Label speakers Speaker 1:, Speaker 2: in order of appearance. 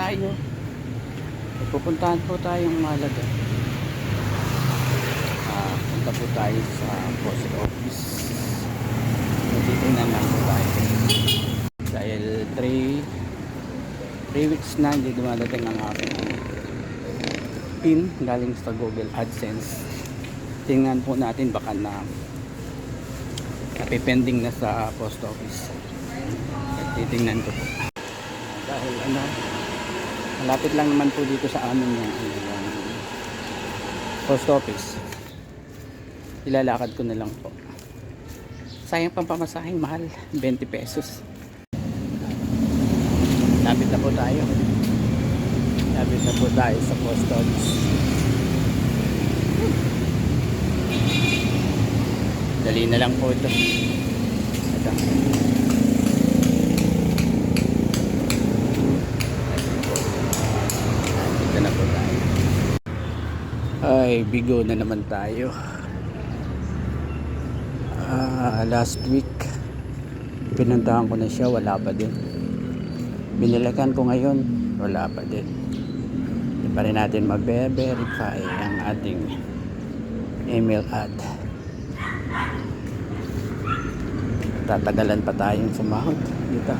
Speaker 1: tayo. Pupuntahan po tayong Malaga. Punta po tayo sa post office. Titingnan lang po tayo. Dahil 3 weeks na hindi dumadating ang aking pin galing sa Google AdSense. Tingnan po natin baka napipending na sa post office. Titingnan ko po. Dahil malapit lang naman po dito sa amin yung post office. Ilalakad ko na lang po. Sayang pang pamasahin, mahal, 20 pesos. Lapit na po tayo. Lapit na po tayo sa post office. Dali na lang po ito. Ito. Dito na po tayo. Ay, bigo na naman tayo. Last week pinuntahan ko na siya, wala pa din. Binilikan ko ngayon, wala pa din. Hindi pa rin natin mag-verify ang ating email ad. Tatagalan pa tayong sumahod dito.